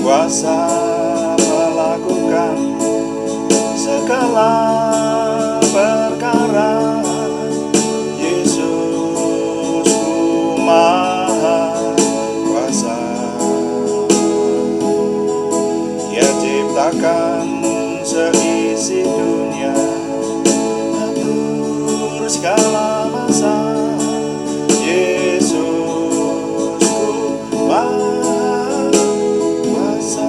kuasa melakukan segala perkara. Yesusku maha kuasa. Dia ciptakan seisi dunia, atur segala masa. Yesusku maha kuasa.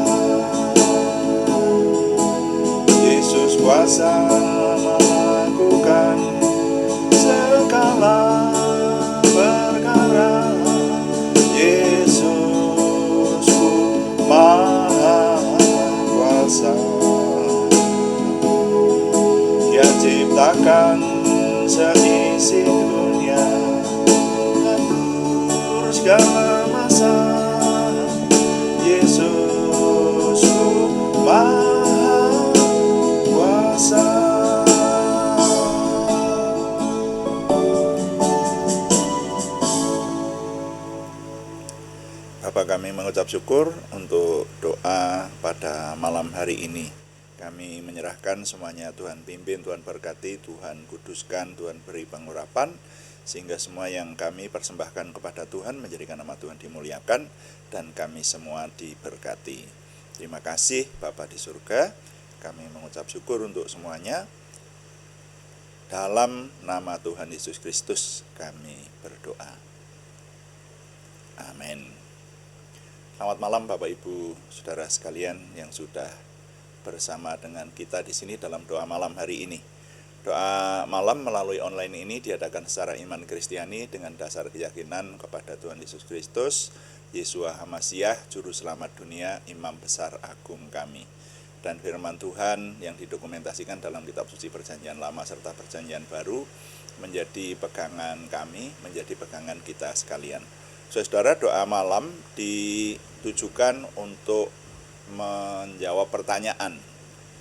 Yesus kuasa melakukan segala perkara. Yesusku maha kuasa. Dia ciptakan seisi dunia, atur segala masa. Yesusku maha kuasa. Bapak, kami mengucap syukur untuk doa pada malam hari ini. Kami menyerahkan semuanya, Tuhan pimpin, Tuhan berkati, Tuhan kuduskan, Tuhan beri pengurapan, sehingga semua yang kami persembahkan kepada Tuhan menjadikan nama Tuhan dimuliakan dan kami semua diberkati. Terima kasih Bapa di surga, kami mengucap syukur untuk semuanya. Dalam nama Tuhan Yesus Kristus kami berdoa. Amin. Selamat malam Bapak Ibu Saudara sekalian yang sudah bersama dengan kita di sini dalam doa malam hari ini. Doa malam melalui online ini diadakan secara iman Kristiani dengan dasar keyakinan kepada Tuhan Yesus Kristus, Yeshua HaMasyiah, Juru Selamat dunia, Imam Besar Agung kami. Dan firman Tuhan yang didokumentasikan dalam kitab suci Perjanjian Lama serta Perjanjian Baru menjadi pegangan kami, menjadi pegangan kita sekalian. Saudara, doa malam ditujukan untuk menjawab pertanyaan.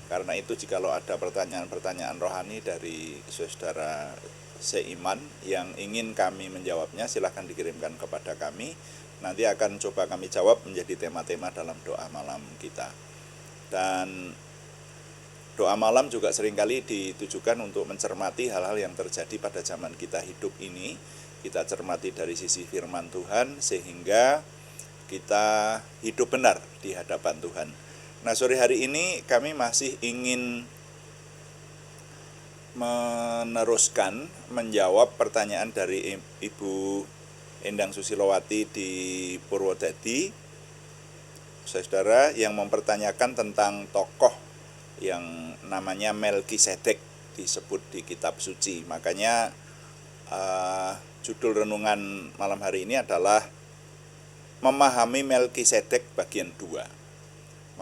Karena itu jikalau ada pertanyaan-pertanyaan rohani dari saudara seiman yang ingin kami menjawabnya, silahkan dikirimkan kepada kami. Nanti akan coba kami jawab menjadi tema-tema dalam doa malam kita. Dan doa malam juga seringkali ditujukan untuk mencermati hal-hal yang terjadi pada zaman kita hidup ini. Kita cermati dari sisi firman Tuhan sehingga kita hidup benar di hadapan Tuhan. Nah, sore hari ini kami masih ingin meneruskan menjawab pertanyaan dari Ibu Endang Susilowati di Purwodadi, saudara, yang mempertanyakan tentang tokoh yang namanya Melkisedek disebut di kitab suci. Makanya judul renungan malam hari ini adalah Memahami Melkisedek bagian 2.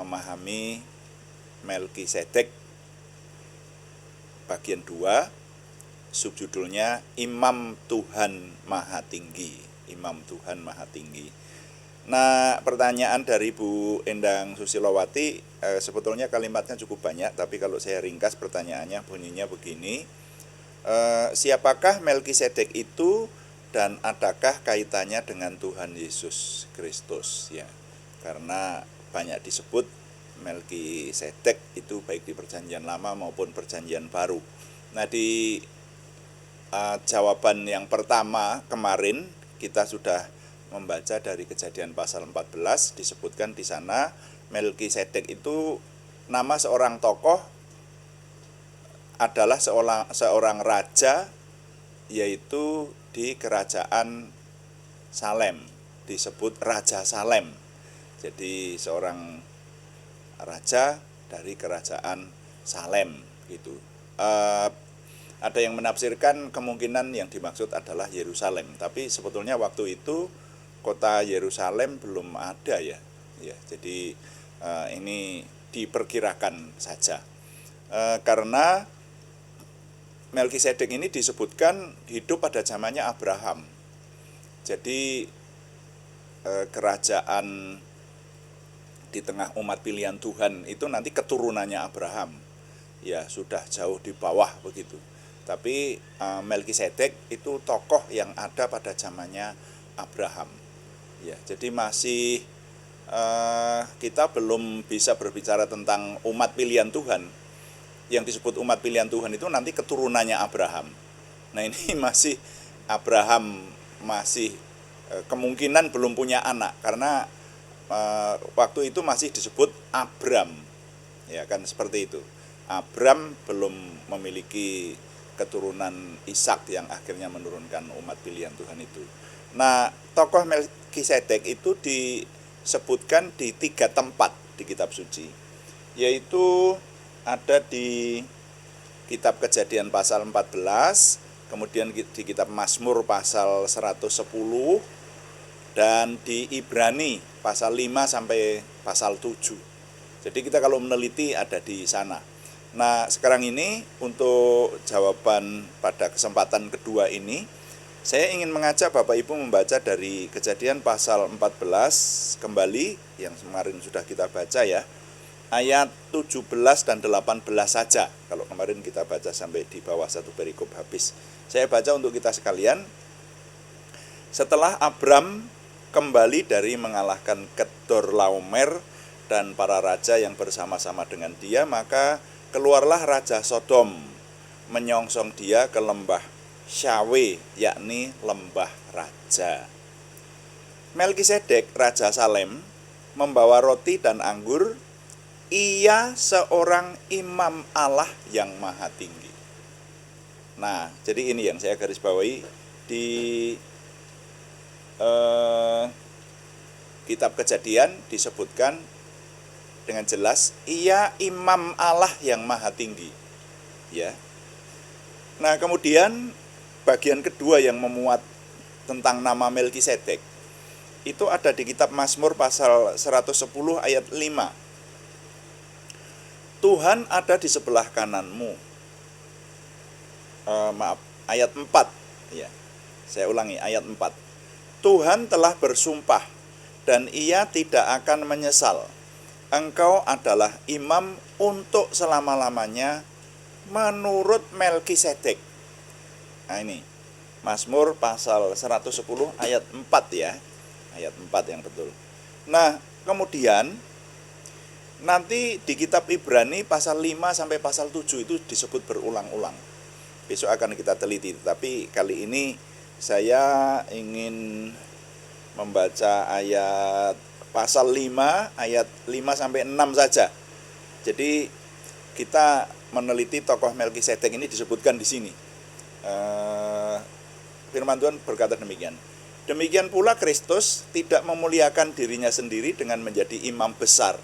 Memahami Melkisedek bagian 2, subjudulnya Imam Tuhan Maha Tinggi. Imam Tuhan Maha Tinggi. Nah, pertanyaan dari Bu Endang Susilowati, sebetulnya kalimatnya cukup banyak, tapi kalau saya ringkas pertanyaannya bunyinya begini. Siapakah Melkisedek itu dan adakah kaitannya dengan Tuhan Yesus Kristus? Ya, karena banyak disebut Melkisedek itu baik di Perjanjian Lama maupun Perjanjian Baru. Nah, di jawaban yang pertama kemarin kita sudah membaca dari Kejadian pasal 14, disebutkan di sana Melkisedek itu nama seorang tokoh, adalah seorang raja, yaitu di kerajaan Salem, disebut Raja Salem. Jadi seorang raja dari kerajaan Salem gitu. Ada yang menafsirkan kemungkinan yang dimaksud adalah Yerusalem, tapi sebetulnya waktu itu kota Yerusalem belum ada ya. Jadi ini diperkirakan saja. Karena Melkisedek ini disebutkan hidup pada zamannya Abraham. Jadi kerajaan di tengah umat pilihan Tuhan itu nanti keturunannya Abraham. Ya, sudah jauh di bawah begitu. Tapi Melkisedek itu tokoh yang ada pada zamannya Abraham. Ya, jadi masih kita belum bisa berbicara tentang umat pilihan Tuhan. Yang disebut umat pilihan Tuhan itu nanti keturunannya Abraham. Nah ini masih Abraham masih kemungkinan belum punya anak karena waktu itu masih disebut Abram, ya kan seperti itu. Abram belum memiliki keturunan Ishak yang akhirnya menurunkan umat pilihan Tuhan itu. Nah, tokoh Melkisedek itu disebutkan di 3 tempat di kitab suci, yaitu ada di kitab Kejadian pasal 14, kemudian di kitab Mazmur pasal 110, dan di Ibrani pasal 5 sampai pasal 7. Jadi kita kalau meneliti ada di sana. Nah, sekarang ini untuk jawaban pada kesempatan kedua ini, saya ingin mengajak Bapak Ibu membaca dari Kejadian pasal 14 kembali, yang kemarin sudah kita baca ya, ayat 17 dan 18 saja. Kalau kemarin kita baca sampai di bawah satu perikop habis. Saya baca untuk kita sekalian. Setelah Abram kembali dari mengalahkan Kedorlaomer dan para raja yang bersama-sama dengan dia, maka keluarlah Raja Sodom menyongsong dia ke lembah Syawe, yakni lembah raja. Melkisedek, Raja Salem, membawa roti dan anggur. Ia seorang imam Allah yang maha tinggi. Nah, jadi ini yang saya garis bawahi di kitab Kejadian disebutkan dengan jelas, ia imam Allah yang maha tinggi. Ya. Nah, kemudian bagian kedua yang memuat tentang nama Melkisedek itu ada di kitab Mazmur pasal 110 ayat 5. Tuhan ada di sebelah kananmu. Ayat 4 ya. Saya ulangi ayat 4. Tuhan telah bersumpah dan ia tidak akan menyesal. Engkau adalah imam untuk selama-lamanya menurut Melkisedek. Nah ini Mazmur pasal 110 ayat 4 ya. Ayat 4 yang betul. Nah, kemudian nanti di kitab Ibrani pasal 5 sampai pasal 7 itu disebut berulang-ulang. Besok akan kita teliti, tapi kali ini saya ingin membaca ayat pasal 5 ayat 5 sampai 6 saja. Jadi kita meneliti tokoh Melkisedek ini disebutkan di sini. Firman Tuhan berkata demikian. Demikian pula Kristus tidak memuliakan dirinya sendiri dengan menjadi imam besar,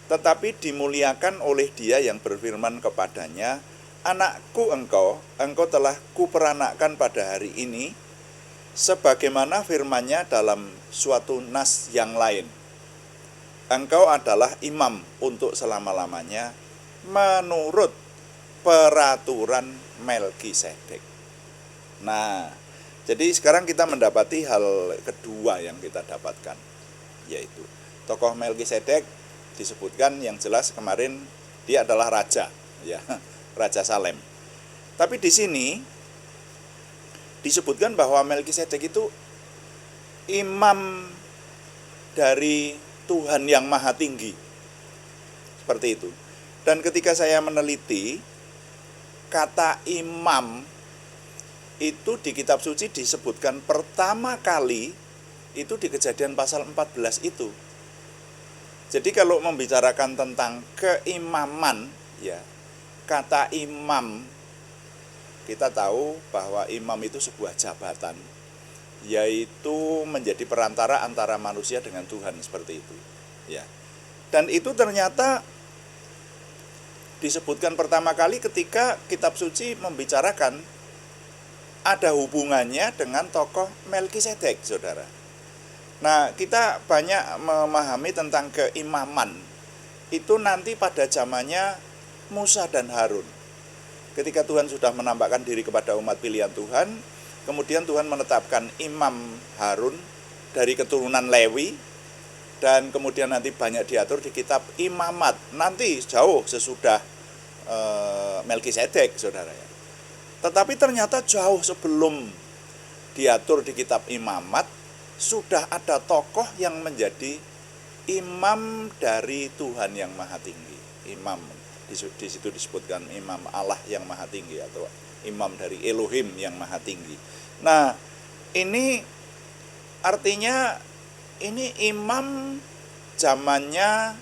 tetapi dimuliakan oleh Dia yang berfirman kepadanya, Anakku engkau telah kuperanakkan pada hari ini, sebagaimana firman-Nya dalam suatu nas yang lain. Engkau adalah imam untuk selama-lamanya menurut peraturan Melkisedek. Nah, jadi sekarang kita mendapati hal kedua yang kita dapatkan, yaitu tokoh Melkisedek disebutkan yang jelas kemarin dia adalah raja, ya, Raja Salem. Tapi di sini disebutkan bahwa Melkisedek itu imam dari Tuhan yang maha tinggi. Seperti itu. Dan ketika saya meneliti kata imam itu di kitab suci disebutkan pertama kali itu di Kejadian pasal 14 itu. Jadi kalau membicarakan tentang keimaman, ya, kata imam, kita tahu bahwa imam itu sebuah jabatan, yaitu menjadi perantara antara manusia dengan Tuhan, seperti itu. Ya. Dan itu ternyata disebutkan pertama kali ketika kitab suci membicarakan ada hubungannya dengan tokoh Melkisedek, saudara. Nah, kita banyak memahami tentang keimaman itu nanti pada zamannya Musa dan Harun. Ketika Tuhan sudah menampakkan diri kepada umat pilihan Tuhan, kemudian Tuhan menetapkan imam Harun dari keturunan Lewi, dan kemudian nanti banyak diatur di kitab Imamat, nanti jauh sesudah Melkisedek, saudara ya. Tetapi ternyata jauh sebelum diatur di kitab Imamat, sudah ada tokoh yang menjadi imam dari Tuhan yang maha tinggi. Imam, di situ disebutkan imam Allah yang maha tinggi atau imam dari Elohim yang maha tinggi. Nah, ini artinya ini imam zamannya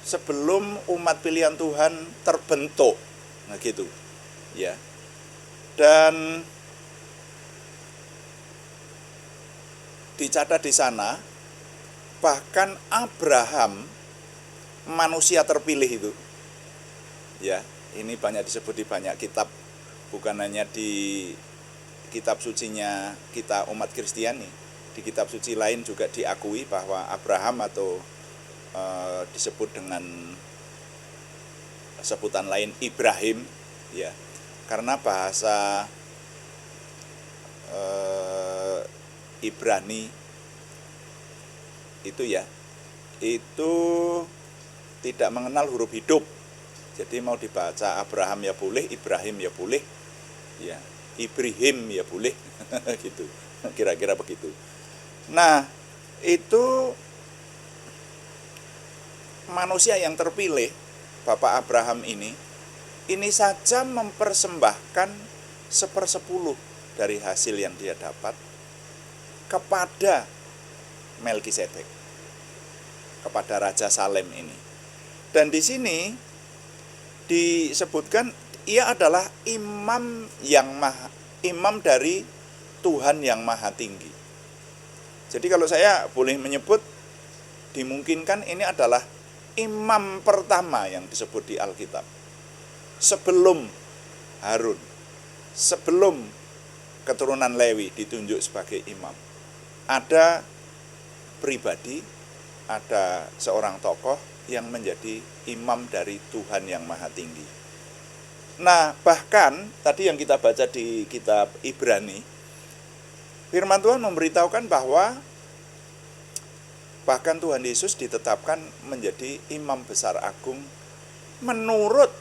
sebelum umat pilihan Tuhan terbentuk. Nah gitu. Ya. Dan dicatat di sana bahkan Abraham manusia terpilih itu. Ya, ini banyak disebut di banyak kitab, bukan hanya di kitab sucinya kita umat Kristiani. Di kitab suci lain juga diakui bahwa Abraham atau disebut dengan sebutan lain Ibrahim, ya. Karena bahasa Ibrani itu ya, itu tidak mengenal huruf hidup. Jadi mau dibaca Abraham ya boleh, Ibrahim ya boleh, ya, Ibrahim ya boleh, gitu. Kira-kira begitu. Nah, itu manusia yang terpilih, Bapak Abraham ini saja mempersembahkan 1/10 dari hasil yang dia dapat kepada Melkisedek, kepada Raja Salem ini. Dan di sini disebutkan ia adalah imam dari Tuhan yang maha tinggi. Jadi kalau saya boleh menyebut, dimungkinkan ini adalah imam pertama yang disebut di Alkitab. Sebelum Harun, sebelum keturunan Lewi ditunjuk sebagai imam, ada pribadi, ada seorang tokoh yang menjadi imam dari Tuhan yang maha tinggi. Nah, bahkan tadi yang kita baca di kitab Ibrani, firman Tuhan memberitahukan bahwa bahkan Tuhan Yesus ditetapkan menjadi imam besar agung menurut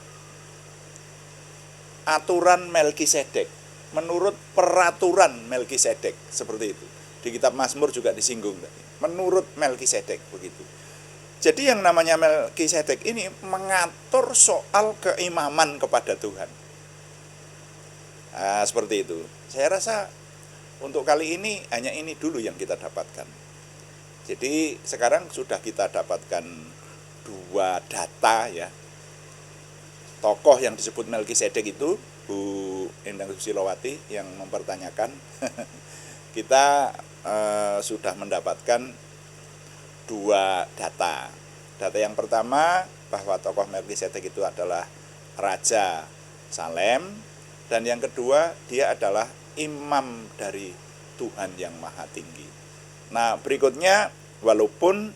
aturan Melkisedek, menurut peraturan Melkisedek, seperti itu. Di kitab Mazmur juga disinggung tadi, menurut Melkisedek, begitu. Jadi yang namanya Melkisedek ini mengatur soal keimaman kepada Tuhan. Nah, seperti itu. Saya rasa untuk kali ini hanya ini dulu yang kita dapatkan. Jadi sekarang sudah kita dapatkan 2 data ya. Tokoh yang disebut Melkisedek itu Bu Endang Susilowati yang mempertanyakan. Kita sudah mendapatkan 2 data. Data yang pertama bahwa tokoh Melkisedek itu adalah Raja Salem, dan yang kedua dia adalah imam dari Tuhan yang maha tinggi. Nah, berikutnya walaupun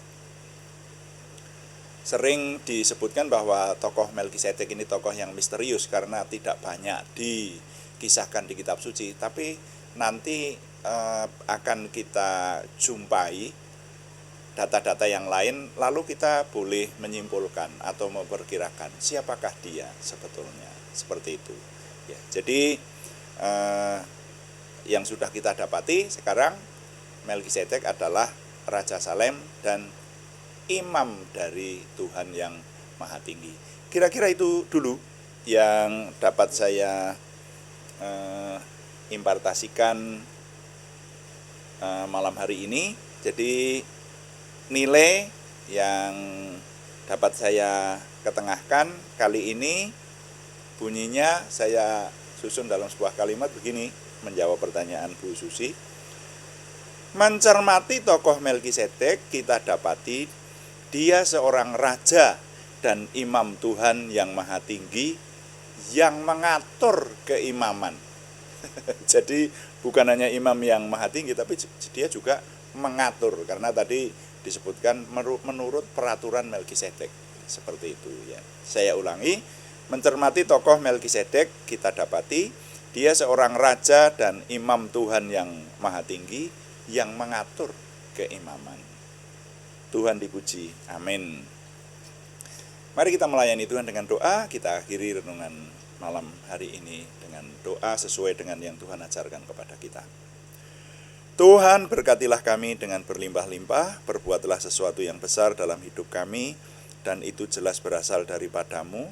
sering disebutkan bahwa tokoh Melkisedek ini tokoh yang misterius karena tidak banyak dikisahkan di kitab suci, tapi nanti akan kita jumpai data-data yang lain, lalu kita boleh menyimpulkan atau memperkirakan siapakah dia sebetulnya, seperti itu. Ya, jadi yang sudah kita dapati sekarang, Melkisedek adalah Raja Salem dan imam dari Tuhan yang maha tinggi. Kira-kira itu dulu yang dapat saya impartasikan malam hari ini. Jadi nilai yang dapat saya ketengahkan kali ini bunyinya saya susun dalam sebuah kalimat begini, menjawab pertanyaan Bu Susi. Mencermati tokoh Melkisedek, kita dapati dia seorang raja dan imam Tuhan yang maha tinggi yang mengatur keimaman. Jadi bukan hanya imam yang maha tinggi, tapi dia juga mengatur, karena tadi disebutkan menurut peraturan Melkisedek, seperti itu ya. Saya ulangi, mencermati tokoh Melkisedek, kita dapati dia seorang raja dan imam Tuhan yang maha tinggi yang mengatur keimaman. Tuhan dipuji. Amin. Mari kita melayani Tuhan dengan doa. Kita akhiri renungan malam hari ini dengan doa sesuai dengan yang Tuhan ajarkan kepada kita. Tuhan, berkatilah kami dengan berlimpah-limpah, perbuatlah sesuatu yang besar dalam hidup kami, dan itu jelas berasal daripadamu.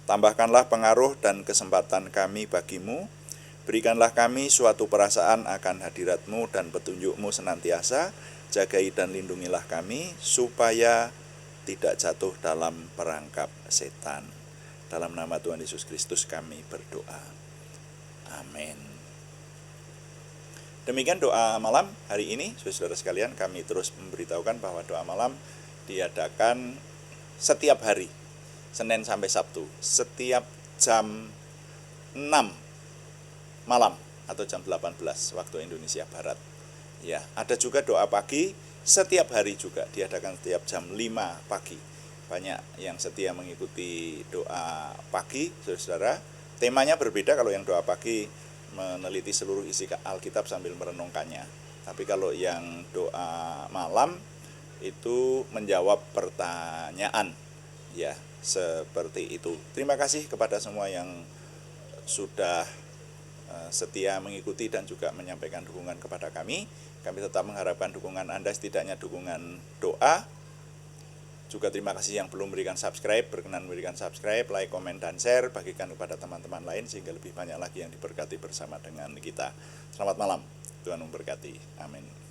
Tambahkanlah pengaruh dan kesempatan kami bagimu, berikanlah kami suatu perasaan akan hadiratmu dan petunjukmu senantiasa, jagai dan lindungilah kami, supaya tidak jatuh dalam perangkap setan. Dalam nama Tuhan Yesus Kristus kami berdoa. Amin. Demikian doa malam hari ini, saudara sekalian. Kami terus memberitahukan bahwa doa malam diadakan setiap hari, Senin sampai Sabtu, setiap jam 6 malam atau jam 18 waktu Indonesia Barat. Ya, ada juga doa pagi setiap hari juga diadakan setiap jam 5 pagi. Banyak yang setia mengikuti doa pagi, saudara. Temanya berbeda. Kalau yang doa pagi meneliti seluruh isi Alkitab sambil merenungkannya. Tapi kalau yang doa malam itu menjawab pertanyaan. Ya, seperti itu. Terima kasih kepada semua yang sudah setia mengikuti dan juga menyampaikan dukungan kepada kami. Kami tetap mengharapkan dukungan Anda, setidaknya dukungan doa. Juga terima kasih yang belum memberikan subscribe, berkenan memberikan subscribe, like, komen, dan share, bagikan kepada teman-teman lain sehingga lebih banyak lagi yang diberkati bersama dengan kita. Selamat malam, Tuhan memberkati. Amin.